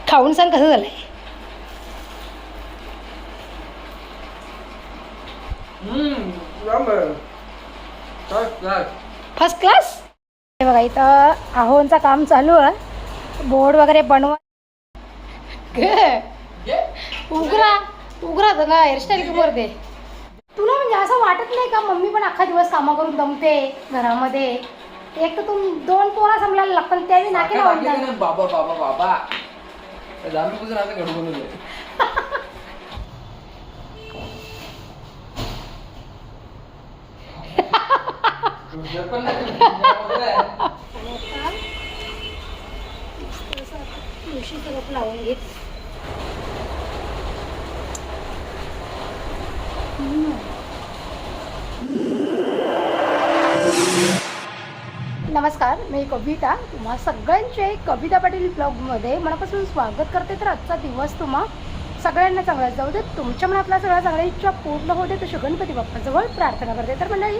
खाऊन सांग कसं झालंय. First class. हे बघा इथं आहोंचं काम चालू आहे. बोर्ड वगैरे बनवा. उघरा उघरा ना हेअरस्टाईल वर दे. तुला म्हणजे असं वाटत नाही का मम्मी पण अख्खा दिवस कामं करून दमते घरामध्ये. एक तर तुम 2 पोरा सांभाळायला लागतात त्यावेळी नाके लावतात. बाबा बाबा बाबा दारूपासून आता घडवून लावून घेत. नमस्कार, मी कविता. तुम्हा सगळ्यांचे कविता पाटील ब्लॉगमध्ये मनापासून स्वागत करते. तर आजचा दिवस तुम्हा सगळ्यांना चांगला जाऊ दे. तुमच्या मनातला सगळ्या चांगल्या इच्छा पूर्ण होते तशी गणपती बाप्पाजवळ प्रार्थना करते. तर मंडळी,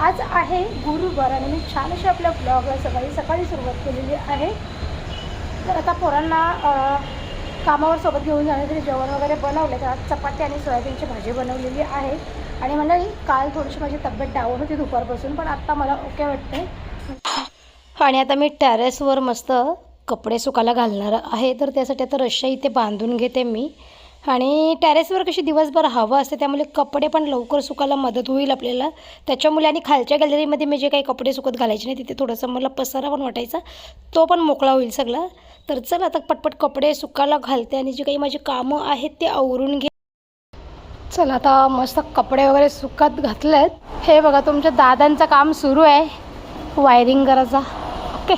आज आहे गुरुवार आणि मी छान अशी आपल्या ब्लॉगला सकाळी सुरुवात केलेली आहे. तर आता पोरांना कामावर सोबत घेऊन जाण्यासाठी जेवण वगैरे बनवले. तर आज चपाती आणि सोयाबीनची भाजी बनवलेली आहे. आणि मंडळी, काल थोडीशी माझी तब्येत डाऊन होती दुपारपासून, पण आत्ता मला ओके वाटते. आणि आता मी टेरेसवर मस्त कपडे सुकायला घालणार आहे. तर त्यासाठी आता रश्या इथे बांधून घेते मी. आणि टेरेसवर कशी दिवसभर हवा असते त्यामुळे कपडे पण लवकर सुकायला मदत होईल आपल्याला. त्याच्यामुळे आणि खालच्या गॅलरीमध्ये मी जे काही कपडे सुकत घालायचे नाही तिथे थोडंसं मला पसारा पण वाटायचा, तो पण मोकळा होईल सगळा. तर चल आता पटपट कपडे सुकायला घालते आणि जे काही माझी कामं आहेत ते आवरून घे. चल आता मस्त कपडे वगैरे सुकत घातलेत. हे बघा तुमच्या दादांचं काम सुरू आहे वायरिंग करायचा. ओके.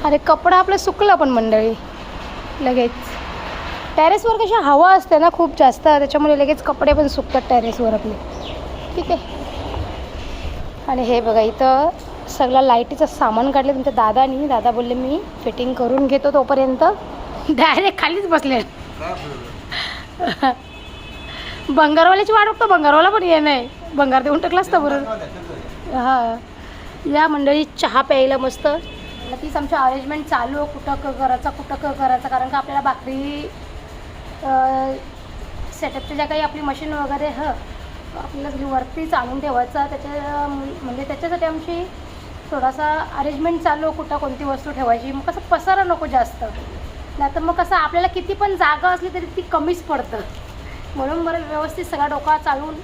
अरे कपडा आपलं सुकलं पण मंडळी लगेच. टेरेसवर कशी हवा असते ना खूप जास्त, त्याच्यामुळे लगेच कपडे पण सुकतात टेरेसवर आपले. ठीक आहे. आणि हे बघा इथं सगळं लाईटीचं सामान काढलं तुमच्या दादानी. दादा बोलले मी फिटिंग करून घेतो, तोपर्यंत डायरेक्ट खालीच बसले. भंगारवाल्याची वाट बघतो. भंगारवाला पण ये नाही, भंगार देऊन टाकला असतं बरोबर. हां या मंडळी चहा प्यायला मस्त. तीच आमची अरेंजमेंट चालू आहे, कुठं करायचा कारण का आपल्याला भाकरी सेटअपच्या ज्या काही आपली मशीन वगैरे आपल्याला वरतीच आणून ठेवायचं. म्हणजे त्याच्यासाठी आमची थोडासा अरेंजमेंट चालू आहे, कुठं कोणती वस्तू ठेवायची. मग कसं पसारा नको जास्त, नाही तर मग कसं आपल्याला किती पण जागा असली तरी ती कमीच पडतं. म्हणून बरं व्यवस्थित सगळा डोका चालवून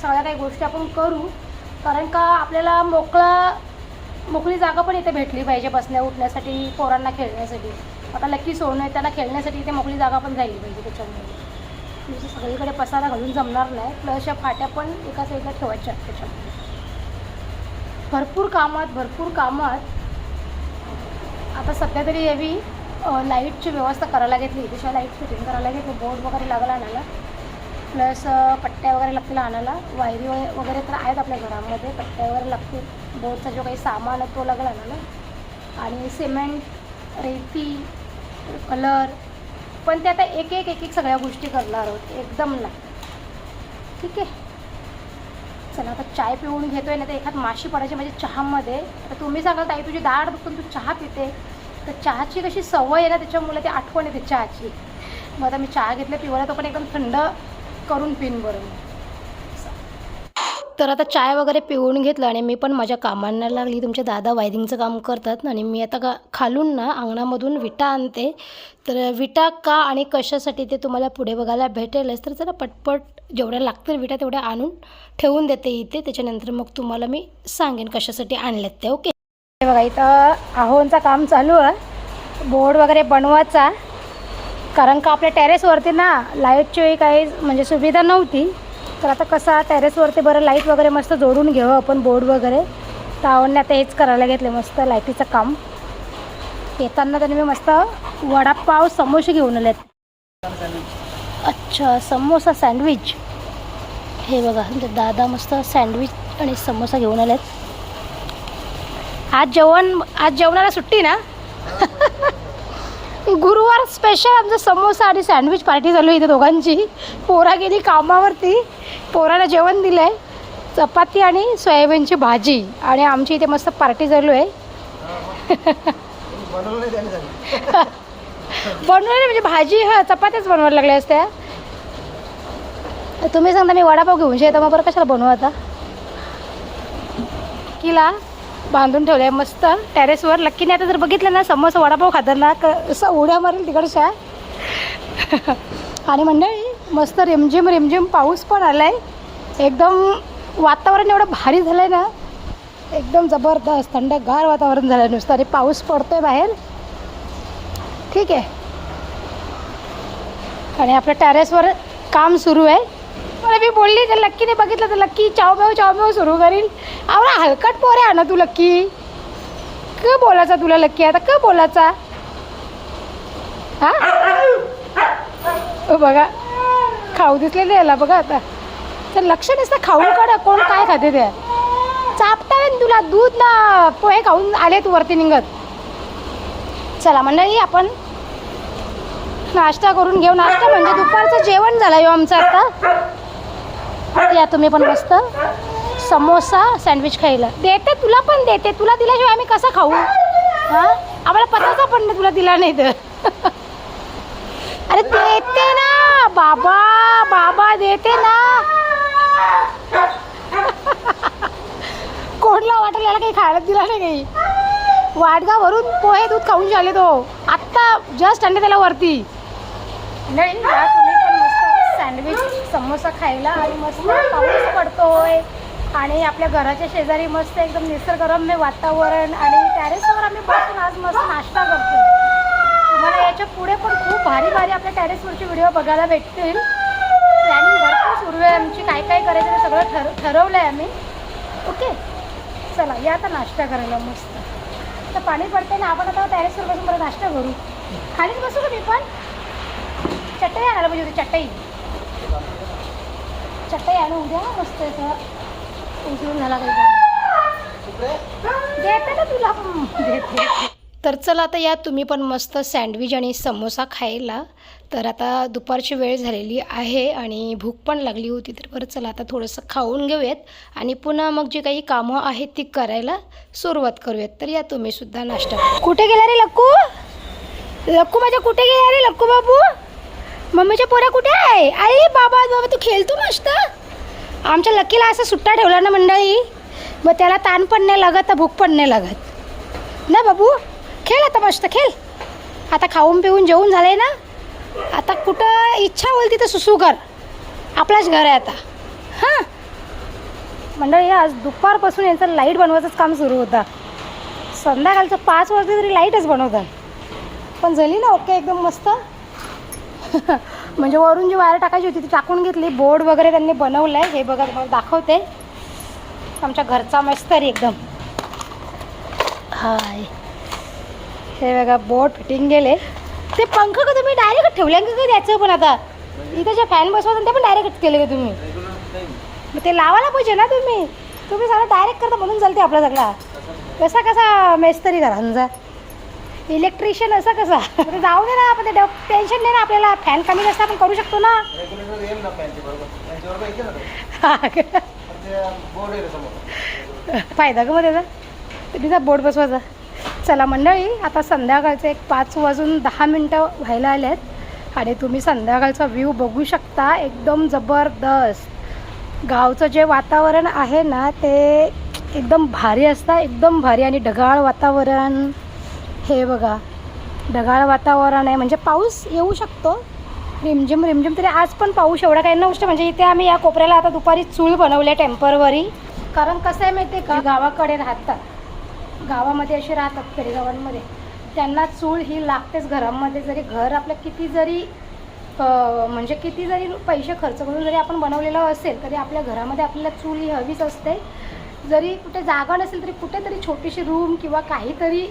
सगळ्या काही गोष्टी आपण करू. कारण का आपल्याला मोकळी जागा पण इथे भेटली पाहिजे बसण्या उठण्यासाठी, पोरांना खेळण्यासाठी. आता लकी सोडणं आहे त्याला खेळण्यासाठी इथे मोकळी जागा पण राहिली पाहिजे. त्याच्यामुळे सगळीकडे पसारा घालून जमणार नाही. प्लस या फाट्या पण एका साईडला ठेवायच्या आहेत. त्याच्यामुळे भरपूर कामात आता सध्या तरी यावी लाईटची व्यवस्था करायला घेतली. त्याशिवाय लाईट फिटिंग करायला घेतली. बोर्ड वगैरे लागला आणायला, प्लस पट्ट्या वगैरे लागतील आणायला. वायरी वगैरे तर आहेत आपल्या घरामध्ये, पट्ट्या वगैरे लागतील. बोर्डचा जो काही सामान आहे तो लागला आणायला. आणि सिमेंट, रेती, कलर, पण ते आता एक सगळ्या गोष्टी करणार आहोत एकदम ना. ठीक आहे. चला आता चाय पिऊन घेतोय ना, तर एखाद माशी पडायची माझ्या चहामध्ये. आता तुम्ही सांगाल ताई तुझी दाढ दुखून तू चहा पिते, तर चहाची कशी सवय आहे ना त्याच्यामुळे ती आठवण येते चहाची. मग आता मी चहा घेतला पिवायला, तो पण एकदम थंड करून पिन बरोबर. तर आता चाय वगैरे पिऊन घेतलं आणि मी पण माझ्या कामांना लागली. तुमचे दादा वायरिंगचं काम करतात आणि मी आता खालून ना अंगणामधून विटा आणते. तर विटा का आणि कशासाठी ते तुम्हाला पुढे बघायला भेटेलच. तर जरा पटपट जेवढ्या लागतील विटा तेवढ्या आणून ठेवून देते इथे. त्याच्यानंतर मग तुम्हाला मी सांगेन कशासाठी आणलेत ते. ओके. हे बघा इथं आहोंचं काम चालू आहे, बोर्ड वगैरे बनवायचा. कारण का आपल्या टेरेसवरती ना लाईटची काही म्हणजे सुविधा नव्हती. तर आता कसं टेरेसवरती बरं लाईट वगैरे मस्त जोडून घेऊ आपण बोर्ड वगैरे. तर आवडणे आता हेच करायला घेतले मस्त लाईटीचं काम. येताना त्याने मी मस्त वडापाव समोसे घेऊन आलेत. अच्छा, समोसा सँडविच. हे बघा म्हणजे दादा मस्त सँडविच आणि समोसा घेऊन आलेत. आज जेवणाला सुट्टी ना. गुरुवार स्पेशल आमचं समोसा आणि सँडविच पार्टी चालू आहे इथे दोघांची. पोरा गेली कामावरती, पोराला जेवण दिलं आहे, चपाती आणि सोयाबीनची भाजी, आणि आमची इथे मस्त पार्टी चालू आहे. बनवलं नाही त्याने सांगितलं. बनवले म्हणजे भाजी चपात्याच बनवायला लागल्या असत्या. तुम्ही सांगता मी वडापाव घेऊन येतो मग बरं कशाला बनवू आता. किला बांधून ठेवलं आहे मस्त टेरेसवर. लक्कीने आता जर बघितलं ना समोसा वडापाव खाताना असं उड्या मारेल तिकडच्या. आणि मंडळी मस्त रिमझिम रिमझिम पाऊस पण आला आहे. एकदम वातावरण एवढं भारी झालं आहे ना, एकदम जबरदस्त थंडगार वातावरण झालं आहे नुसतं. आणि पाऊस पडतो आहे बाहेर. ठीक आहे. आणि आपल्या टेरेसवर काम सुरू आहे. मला मी बोलली तर लक्कीने बघितलं तर लक्की चावमेव सुरू करील. आवडा हलकट पोरे आहे ना तू लक्की. क बोलायचा तुला लक्की आता क बोलायचा. हा बघा खाऊ दिसलेले याला बघा आता. तर लक्ष नसतं खाऊ काढ कोण काय खाते त्या. चापटावेन तुला दूध ना पोहे खाऊन आले तू वरती निघत. चला मंडळी आपण नाश्ता करून घेऊ. नाश्ता म्हणजे दुपारचं जेवण झालं हो आमचं आता. या तुम्ही पण मस्त समोसा सँडविच खायला देते. तुला पण देते. तुला दिल्याशिवाय आम्ही कसं खाऊ. हां आम्हाला पताचा पण नाही तुला दिला नाही तर. अरे देते ना बाबा बाबा देते ना. कोणला वाटेल याला काही खायला दिला नाही काही. वाटगा भरून पोहे दूध खाऊन झाले तो आत्ता जस्ट आणले त्याला वरती. नाही या तुम्ही पण मस्त सँडविच समोसा खायला. आणि मस्त पाऊस पडतोय आणि आपल्या घराच्या शेजारी मस्त एकदम निसर्गरम्य वातावरण. आणि टेरेसवर आम्ही बसून आज मस्त नाश्ता करतो. तुम्हाला याच्या पुढे पण खूप भारी भारी आपल्या टेरेसवरचे व्हिडिओ बघायला भेटतील. प्लॅनिंग भरपूर सुरू आहे आमची. काय काय करायचं ते सगळं ठरवलं आहे आम्ही. ओके चला या आता नाश्ता करायला मस्त. तर पाणी पडते ना आपण आता टेरेसवर बसून बरं नाश्ता करू. खालीच बसू का मी पण. चटई आणायला पाहिजे होती. चटई आणू उद्या मस्त असं उचलून झाला काही देते ना तुला देते. तर चला आता या तुम्ही पण मस्त सँडविच आणि समोसा खायला. तर आता दुपारची वेळ झालेली आहे आणि भूक पण लागली होती. तर बरं चला आता थोडंसं खाऊन घेऊयात आणि पुन्हा मग जी काही कामं आहेत ती करायला सुरुवात करूयात. तर या तुम्ही सुद्धा नाश्ता. कुठे गेला रे लक्कू. लक्कू माझ्या कुठे गेला रे लक्कू बाबू. मम्मीच्या पोऱ्या कुठे आहे. आई बाबा बाबा तू खेळतो मस्त. आमच्या लकीला असं सुट्टा ठेवला ना मंडळी मग त्याला ताण पण नाही लागत भूक पण नाही लागत ना. बाबू खेळ आता मस्त खेळ. आता खाऊन पिऊन जेवून झाले ना. आता कुठं इच्छा होईल तिथं सुसू कर. आपलंच घर आहे आता. हां मंडळी आज दुपारपासून यांचं लाईट बनवायचंच काम सुरू होतं. संध्याकाळचं 5 वाजता तरी लाईटच बनवतात. पण झाली ना ओके एकदम मस्त. म्हणजे वरून जी वायर टाकायची होती ती टाकून घेतली. बोर्ड वगैरे त्यांनी बनवलं आहे. हे बघा तुम्हाला दाखवते. आमच्या घरचा मस्तरी एकदम. हाय हे बघा बोर्ड फिटिंग गेले. ते पंख का तुम्ही डायरेक्ट ठेवल्या का द्यायचं. पण आता इथं जे फॅन बसवतात ते पण डायरेक्ट केले का तुम्ही. मग ते लावायला पाहिजे ना तुम्ही. तुम्ही सगळं डायरेक्ट करता म्हणून चालते आपला सगळा. कसा मेस्तरी घरांचा इलेक्ट्रिशियन असा कसा. ते जाऊ दे ना. आपण ते टेन्शन नाही ना आपल्याला. फॅन कमी जास्त आपण करू शकतो ना. फायदा का मग त्याचा तिचा बोर्ड बसवायचा. चला मंडळी आता संध्याकाळचे 5:10 व्हायला आले आहेत आणि तुम्ही संध्याकाळचा व्ह्यू बघू शकता. एकदम जबरदस्त. गावचं जे वातावरण आहे ना ते एकदम भारी असतं. एकदम भारी. आणि ढगाळ वातावरण. हे बघा ढगाळ वातावरण आहे म्हणजे पाऊस येऊ शकतो रिमझिम रिमझिम. तरी आज पण पाऊस एवढा काही नसतं. म्हणजे इथे आम्ही या कोपऱ्याला आता दुपारी चूल बनवली आहे टेम्परवरी. कारण कसं आहे माहिती आहे का गावाकडे राहतात. गावामध्ये असे राहतात खेडेगावांमध्ये त्यांना चूल ही लागतेच घरामध्ये. जरी घर आपलं किती जरी म्हणजे किती जरी पैसे खर्च करून जरी आपण बनवलेलं असेल तरी आपल्या घरामध्ये आपल्याला चूल ही हवीच असते. जरी कुठे जागा नसेल तरी कुठेतरी छोटीशी रूम किंवा काहीतरी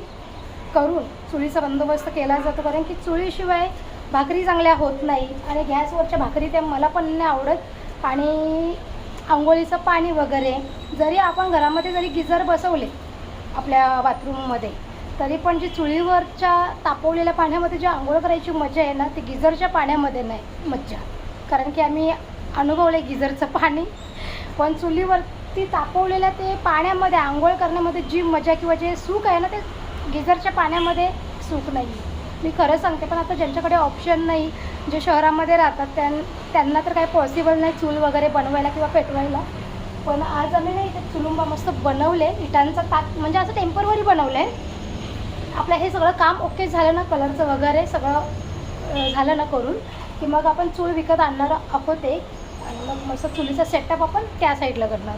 करून चुलीचा बंदोबस्त केला जातो. कारण की चुलीशिवाय भाकरी चांगल्या होत नाही. आणि गॅसवरच्या भाकरी त्या मला पण नाही आवडत. आणि आंघोळीचं पाणी वगैरे जरी आपण घरामध्ये जरी गिझर बसवले आपल्या बाथरूममध्ये तरी पण जी चुलीवरच्या तापवलेल्या पाण्यामध्ये जी आंघोळ करायची मजा आहे ना ती गिझरच्या पाण्यामध्ये नाही मज्जा. कारण की आम्ही अनुभवलं आहे गिझरचं पाणी. पण चुलीवरती तापवलेल्या ते पाण्यामध्ये आंघोळ करण्यामध्ये जी मजा किंवा जे सुख आहे ना ते गिझरच्या पाण्यामध्ये सुख नाही आहे. मी खरं सांगते. पण आता ज्यांच्याकडे ऑप्शन नाही, जे शहरामध्ये राहतात त्यांना तर काही पॉसिबल नाही चूल वगैरे बनवायला किंवा पेटवायला. पण आज आम्ही नाही इथे चुलुंबा मस्त बनवले, इटांचा ताट म्हणजे असं टेम्पररी बनवलं आहे. आपलं हे सगळं काम ओके झालं ना, कलरचं वगैरे सगळं झालं ना करून, की मग आपण चूल विकत आणणार आहोत एक, आणि मग मस्त चुलीचा सेटअप आपण त्या साईडला करणार.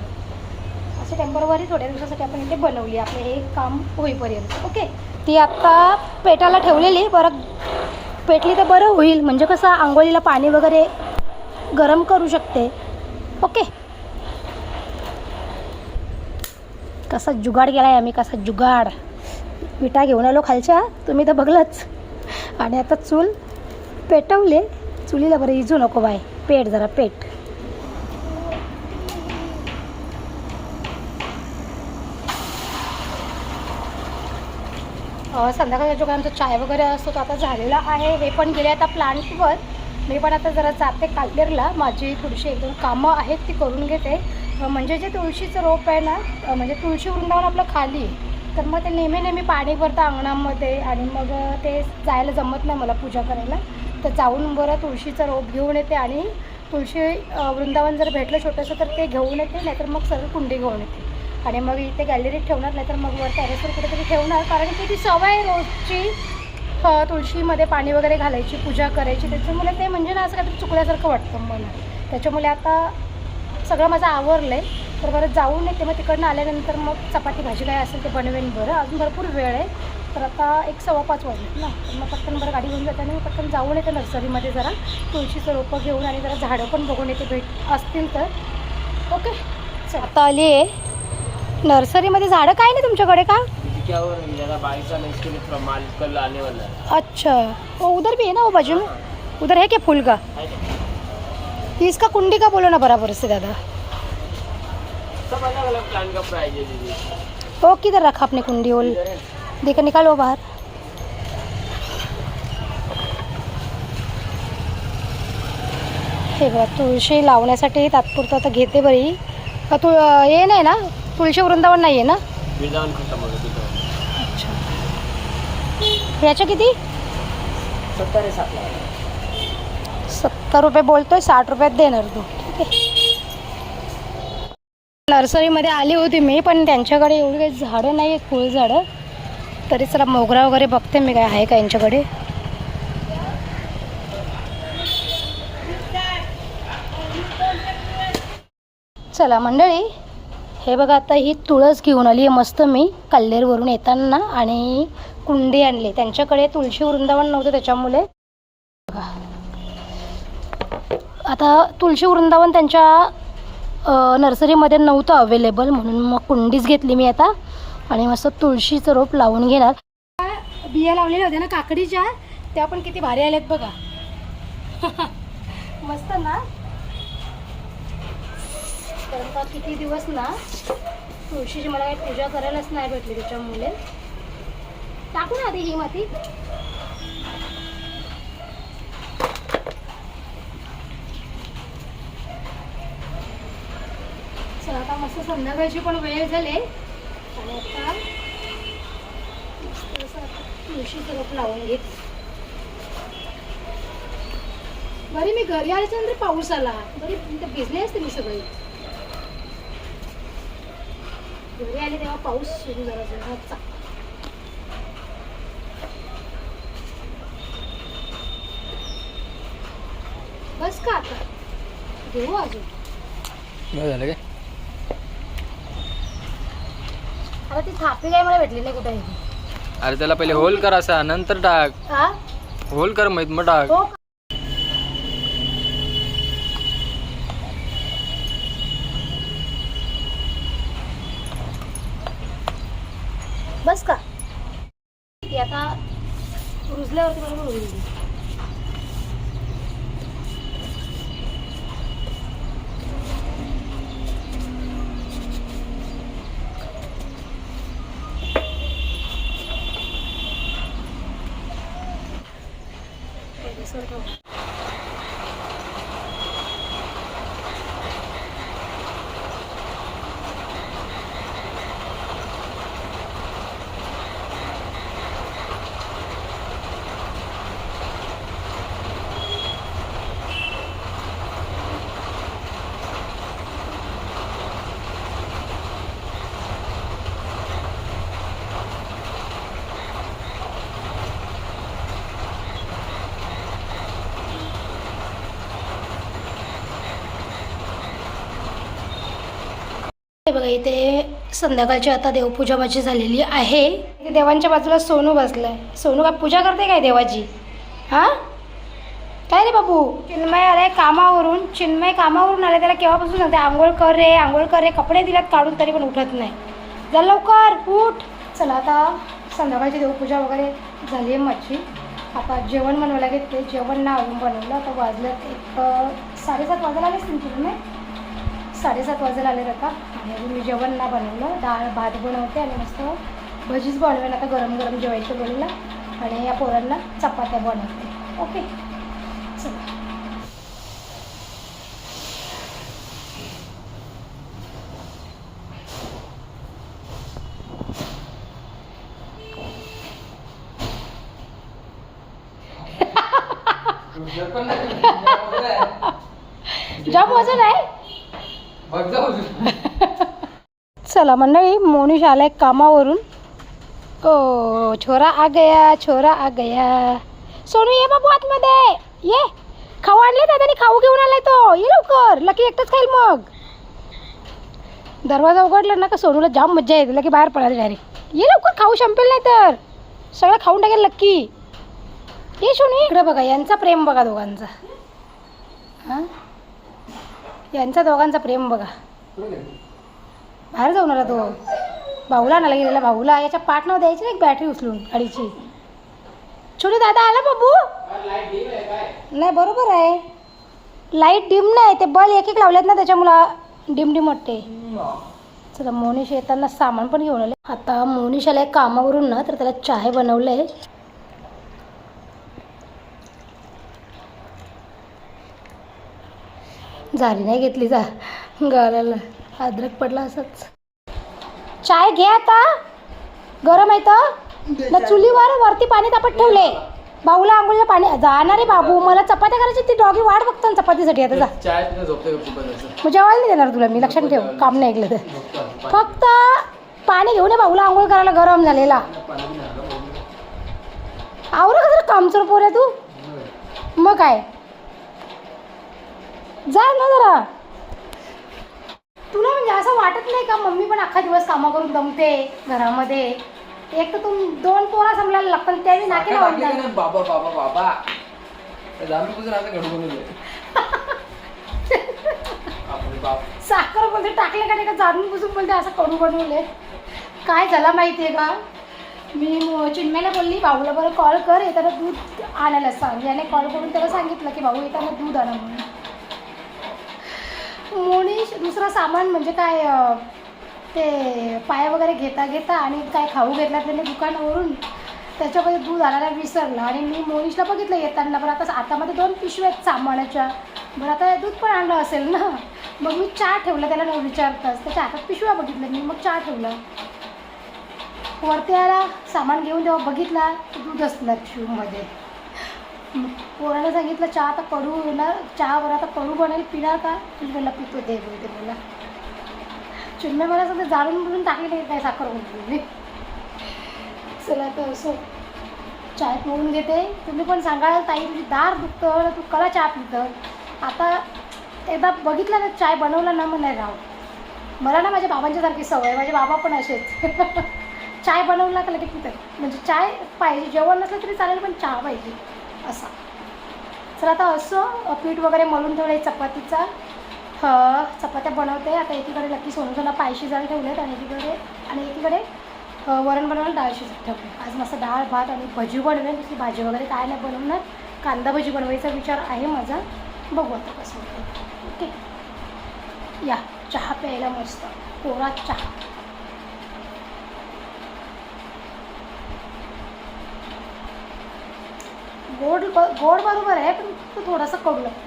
असे टेम्पररी थोड्या दिवसासाठी आपण इथे बनवली आपलं हे काम होईपर्यंत. ओके. ती आत्ता पेटायला ठेवलेली. बरं पेटली तर बरं होईल, म्हणजे कसं आंघोळीला पाणी वगैरे गरम करू शकते. ओके. कसा जुगाड केला आहे आम्ही, कसा जुगाड. विटा घेऊन आलो खालच्या, तुम्ही तर बघलंच. आणि आता चूल पेटवले. चुलीला बरं इजू नको बाय, पेट जरा पेट. संध्याकाळच्या जो काय आमचा चाय वगैरे असतो तो आता झालेला आहे. हे पण गेले आता प्लांटवर. मी पण आता जरा जाते काल्हेरला. माझी थोडीशी एकदम कामं आहेत ती करून घेते. म्हणजे जे तुळशीचं रोप आहे ना, म्हणजे तुळशी वृंदावन आपलं खाली, तर मग ते नेहमी पाणी भरतं अंगणामध्ये, आणि मग ते जायला जमत नाही मला पूजा करायला. तर जाऊन बरं तुळशीचं रोप घेऊन येते, आणि तुळशी वृंदावन जर भेटलं छोटंसं तर ते घेऊन येते, नाहीतर मग सर्व कुंडी घेऊन येते. आणि मग इथे गॅलरीत ठेवणार, नाहीतर मग वर टेरेसवर कुठेतरी ठेवणार. कारण की ती सवय आहे रोजची तुळशीमध्ये पाणी वगैरे घालायची, पूजा करायची. त्याच्यामुळे ते म्हणजे ना असं काहीतरी चुकल्यासारखं वाटतं मला. त्याच्यामुळे आता सगळं माझं आवरलं आहे. तर बरं जाऊन येते, मग तिकडनं आल्यानंतर मग चपाती भाजी काय असेल ते बनवेन. बरं अजून भरपूर वेळ आहे. तर आता 1:15 वाजलेत ना, तर मग पटकन बरं गाडी घेऊन जाते आणि मग पटकन जाऊन येते नर्सरीमध्ये जरा तुळशीचं रोपं घेऊन, आणि जरा झाडं पण बघून येते भेट असतील तर. ओके. चल आता आली आहे नर्सरीमध्ये. झाडं काय नाही तुमच्याकडे का? अच्छा. वो उधर भी है ना, वो बाजू में उधर है क्या फूल का? इसका कुंडी का बोलो ना बराबर से दादा. सब अलग अलग प्लांट का प्राइस है दीदी. वो किधर रखा आपने कुंडी? वो देखो निकालो बाहर. हे बघा तुळशी लावण्यासाठी तात्पुरतं आता घेते बरी. का तू हे नाही ना, तुळशी वृंदावन नाही आहे ना? वृंदावन खत्म हो गया. अच्छा. याच्या किती? 70 रुपये बोलतोय, 60 रुपयात देणार तू. ठीक आहे. नर्सरीमध्ये आली होती मी, पण त्यांच्याकडे एवढी काही झाडं नाही आहेत, फुल झाडं. तरी चला मोगरा वगैरे बघते मी काय आहे का यांच्याकडे. चला मंडळी, हे बघा आता ही तुळस घेऊन आली आहे मस्त मी कल्लेरवरून येताना, आणि कुंडी आणली. त्यांच्याकडे तुळशी वृंदावन नव्हतं त्याच्यामुळे. बघा आता तुळशी वृंदावन त्यांच्या नर्सरीमध्ये नव्हतं अवेलेबल, म्हणून मग कुंडीच घेतली मी आता, आणि मस्त तुळशीचं रोप लावून घेणार. बिया लावलेल्या होत्या ना काकडीच्या, त्या पण किती भारी आल्यात बघा. मस्त ना. तर किती दिवस ना तुळशीची मला काही पूजा करायलाच नाही भेटली, त्याच्यामुळे टाकू ना आधी ही माती. चला आता मस्त संध्याकाळची पण वेळ झाली, आणि आता तुळशीचं रोप लावून घेत. बरी मी घरी आल्याच्या नंतर पाऊस आला, बरी भिजले असते मी सगळी. घरी आले तेव्हा पाऊस सुरू झाला जोराचा. बस का आता घेऊ अजून झालं काय? आता ती थापी काय मला भेटली नाही कुठे. अरे त्याला पहिले होल कर, असा नंतर टाक. होल कर माहित मग टाक. बस का ती आता रुजल्यावरती बरोबर होईल. हे बघा इथे संध्याकाळची आता देवपूजा माझी झालेली आहे. इथे देवांच्या बाजूला सोनू बसलाय. सोनू का पूजा करते काय देवाची? हां काय रे बाबू? चिन्मय आलाय कामावरून. चिन्मय कामावरून आले, त्याला केव्हापासून सांगते आंघोळ कर रे आंघोळ कर रे. कपडे दिलात काढून तरी पण उठत नाही. जा लवकर उठ. चला आता संध्याकाळची देवपूजा वगैरे झाली आहे माझी. आता जेवण बनवायला घेतले. जेवण ना अजून बनवलं. आता वाजलं एक 7:30 वाजायला आलेच तुमची मी 7:30 वाजायला आले आता. आणि अजून मी जेवण ना बनवलं. डाळ भात बनवते आणि मस्त भजीच बनवेन आता गरम गरम जेवायचं बोलला. आणि या पोरांना चपात्या बनवते. ओके चला. जॉब वजन आहे. चला मंडळी, मोनिश आलाय कामावरून. ओ छोरा आ गया, छोरा आ गया. सोनू ये बाबू आतमध्ये ये. खाऊ आणले दादानी, खाऊ घेऊन आलाय तो. ये लवकर, लकी एकटाच खाईल मग. दरवाजा उघडला ना का सोनूला जाम मज्जा येते. लकी बाहेर पडायला डायरेक्ट. ये लवकर, खाऊ संपेल नाही तर सगळं खाऊन टाकेल लक्की. ये सोनू इकडे बघा, यांचा प्रेम बघा दोघांचा. हां यांचा दोघांचा प्रेम बघा. बाहेर जाऊन आला तो. भाऊला आणायला गेलेला. भाऊला याच्या पाठनावर द्यायची ना एक बॅटरी उचलून गाडीची. छोटू दादा आला बाबू. नाही बरोबर आहे, लाईट डिम नाही, ते बल्ब एक एक लावलेत ना त्याच्यामुळं डिम डिम वाटते. चला मोनिश येताना सामान पण घेऊन आले. आता मोनिश आलाय कामावरून ना, तर त्याला चहा बनवलंय. झाली नाही घेतली जा गालाला अद्रक पडला असंच. चाय घे आता, गरम आहे तर ना. चुलीवर वरती पाणी तापत ठेवले. भाऊला आंघोळीला पाणी जाणार आहे बाबू. मला चपात्या करायची, ती डॉगी वाट बघतो ना चपातीसाठी. आता जा मग जेवायला नाही देणार तुला मी, लक्षात ठेव. काम नाही ऐकलं तर. फक्त पाणी घेऊन ये भाऊला आंघोळ करायला, गरम झालेला. आवरा कसं कामचोर पोर आहे तू. मग काय जा ना जरा. तुला म्हणजे असं वाटत नाही का मम्मी पण अख्खा दिवस कामं करून दमते घरामध्ये. एक तर तुम 2 पोरा सांभाळायला लागतात, त्यावेळी नाके लावतात. बाबा बाबा बाबा साखर बोलते टाकले का नाही का जाणून बुजून बोलते असं कडू बनवले. काय झालं माहिती आहे का, मी चिन्मयला बोलली भाऊला बरं कॉल कर, येताना दूध आणायला सांग. याने कॉल करून त्याला सांगितलं की भाऊ येताना दूध आणा म्हणून. मोनिश दुसरं सामान म्हणजे काय ते पाया वगैरे घेता घेता आणि काय खाऊ घेतला त्याने दुकानावरून, त्याच्यामध्ये दूध आणायला विसरला. आणि मी मोनिशला बघितलं येताना. बरं आता हातामध्ये 2 पिशव्या आहेत सामानाच्या. बरं आता दूध पण आणलं असेल ना. मग मी चहा ठेवला, त्याला न विचारताच त्याच्या हातात पिशव्या बघितलं मी. मग चहा ठेवला. वरती आला सामान घेऊन, तेव्हा बघितला दूध असणार पिशवीमध्ये. पोराला सांगितलं चहा आता कडू येणार, चहावर आता कडू बनेल, पिणार का? चिन्मयला पितो दे बोलते मला. चिन्मय मला सध्या जाळून बुडून टाकली नाही काय साखर बोलते. चला तर असं चाय पिऊन घेते. तुम्ही पण सांगा ताई तुझी दार दुखतं, तू कला चहा पितं. आता एकदा बघितलं ना चाय बनवला ना मग नाही राहू. मला ना माझ्या बाबांच्यासारखी सवय, माझे बाबा पण असेच. चाय बनवला का लगेच पितात. म्हणजे चाय पाहिजे, जेवण नसलं तरी चालेल पण चहा पाहिजे असा. चला आता असं पीठ वगैरे मळून ठेवलं चपातीचा. चपात्या बनवते आता. एकीकडे लकी सोनूला पाय शिजायला ठेवलेत आणि एकीकडे वरण बनवायला डाळ शिजत ठेवले. आज मस्त डाळ भात आणि भजी बनवेल. दुसरी भाजी वगैरे काय नाही बनवणार. कांदा भजी बनवायचा विचार आहे माझा. बघू आता कसं होतं. ओके या चहा प्यायला मस्त कोरा चहा. गोड बरोबर आहे पण तो थोडासा कडू लागतो.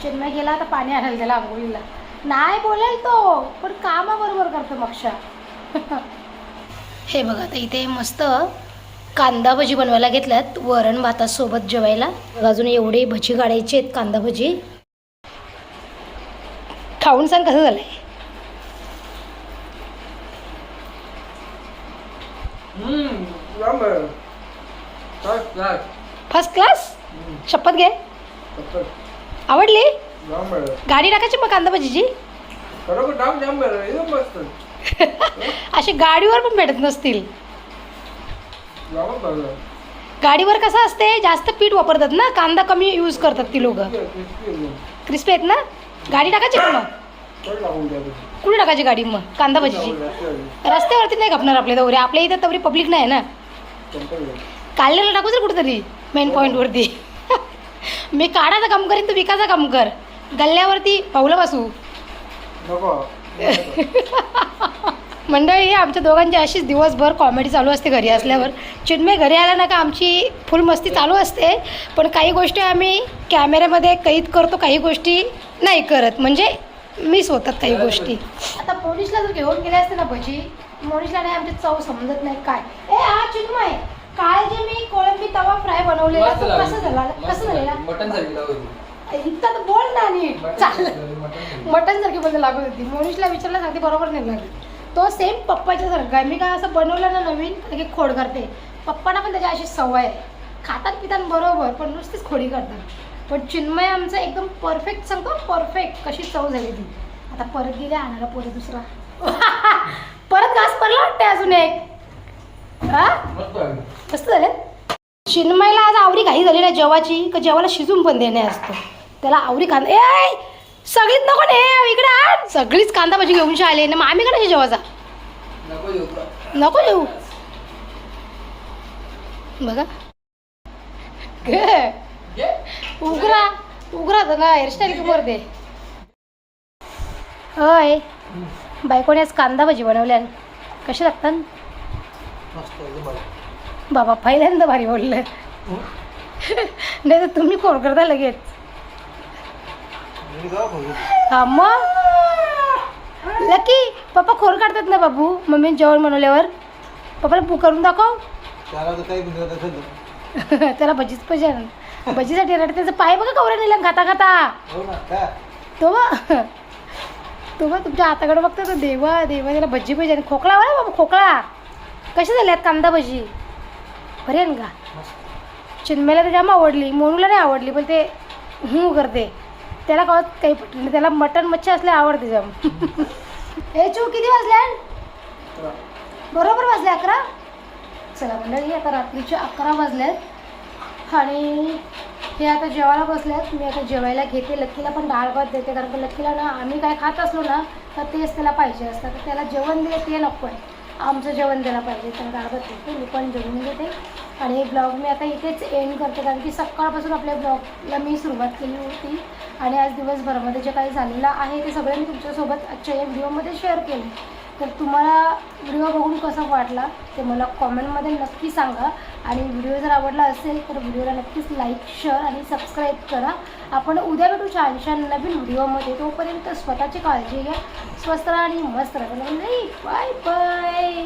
चिन्मय गेला आता पाणी आणायला त्याला आंघोळीला. नाही बोलेल तो पण कामाबरोबर करतो मक्षा. हे बघा आता इथे मस्त कांदा भजी बनवायला घेतल्यात वरण भातासोबत जेवायला. अजून एवढे भजी काढायचे आहेत कांदा भजी. खाऊन सांग कसं झालंय. First class. शपथ घे. आवडली. गाडी टाकायची मग कांदा भजीची. खरोखर डाग जाम बरं एकदम मस्त. असे गाडीवर पण भेटत नसतील. जामच बरं. गाडीवर कसं असते जास्त पीठ वापरतात ना, कांदा कमी यूज करतात ती लोक. क्रिस्पी एकदम. क्रिस्पी आहेत ना. गाडी टाकायची का मग? थोडं लागून द्या तुम्ही. कुठे टाकायची गाडी मग कांदा भजीची? रस्त्यावरती नाही कापणार आपल्या दौरे, आपल्या इथं तवरी पब्लिक नाही ना. काढलेलं टाकू तर कुठेतरी मेन पॉईंटवरती. मी काढायचं काम करीन, तू विकायचं काम कर. गल्ल्यावरती पावलं बसू. नको. मंडळी आमच्या दोघांची अशीच दिवसभर कॉमेडी चालू असते घरी असल्यावर. चिन्मय घरी आला ना का आमची फुल मस्ती चालू असते. पण काही गोष्टी आम्ही कॅमेऱ्यामध्ये कैद करतो, काही गोष्टी नाही करत, म्हणजे मिस होतात काही गोष्टी. आता मोनिशला जर घेऊन गेले असते ना भजी, मोनिशला नाही आमची चव समजत नाही काय. चिन्मय, काल जे मी कोळंबी तवा फ्राय बनवलेला तो कसं झालेला? मटन सारखी इतका तर बोल ना नीट. चालेल, मटन सारखी बोलते लागत होती. मोनिशला विचारलं सांगते बरोबर नाही लागली. तो सेम पप्पाच्या सारखा आहे. मी काय असं बनवलं ना नवीन की खोड करते. पप्पांना पण त्याची अशी सवय आहे. खातात पितात बरोबर पण नुसतीच खोडी करतात. पण चिन्मय आमचं एकदम परफेक्ट सांगतो, परफेक्ट कशी चव झाली ती. आता परत गेले आणायला पोरे दुसरा. परत घास पडला वाटते अजून एक. हा मस्त झाले. चिन्मयला आज आवरी घाई झाली ना जेवाची, का जेवायला शिजून पण देणे असतो त्याला. आवरी कांदा सगळीच नको ने इकडे आण. सगळीच कांदा भाजी घेऊन आले ना, मग आम्ही का नाही जेवायचा? नको जेऊ बघा. उघरा उघरा तर ना हेअरस्टाईल किंमत दे. होय बायकोने आज कांदा भाजी बनवल्या. कशी लागतात बाबा? पहिल्यांदा भारी बोललं. नाही तर तुम्ही कोण करता लगेच. हा मग लकी पप्पा खोर काढतात ना बाबू मम्मी जेवण बनवल्यावर. पप्पाला करून दाखव. त्याला भजीच पाहिजे. भजीसाठी रडते. त्याचं पाय बघा कवरा नेलं खाता खाता. तो मग तुमच्या हाताकडे बघतो तो. देवा देवा त्याला भजी पाहिजे. आणि खोकला बरं बाबा, खोकला. कशी झाल्यात कांदा भजी? बरे आहे का? चिन्मयला तर जाम आवडली, मोनूला नाही आवडली. पण ते करते त्याला कळत काही पटलं. त्याला मटण मच्छी असले आवडते जाम. हे चू किती वाजल्या? बरोबर वाजले 11. चला मंडळी आता रात्रीचे 11 वाजल्यात आणि हे आता जेवायला बसल्यात. मी आता जेवायला घेते. लक्कीला पण डाळ भात देते, कारण की लक्कीला ना आम्ही काय खात असलो ना तर तेच त्याला पाहिजे असतं. तर त्याला जेवण दे ते नको आहे, आमचं जेवण द्यायला पाहिजे. त्याला डाळ भात देते, मी पण जेवून घेते. आणि हे ब्लॉग मी आता इथेच एंड करते, कारण की सकाळपासून आपल्या ब्लॉगला मी सुरुवात केली होती. आणि आज दिवसभरामध्ये जे काही झालेलं आहे ते सगळं मी तुमच्यासोबत आजच्या या व्हिडिओमध्ये शेअर केलं. तर तुम्हाला व्हिडिओ बघून कसा वाटला ते मला कॉमेंटमध्ये नक्की सांगा. आणि व्हिडिओ जर आवडला असेल तर व्हिडिओला नक्कीच लाईक शेअर आणि सबस्क्राईब करा. आपण उद्या भेटू छान छान नवीन व्हिडिओमध्ये. तोपर्यंत स्वतःची काळजी घ्या, स्वस्त राहा आणि मस्त राहा. नाही बाय बाय.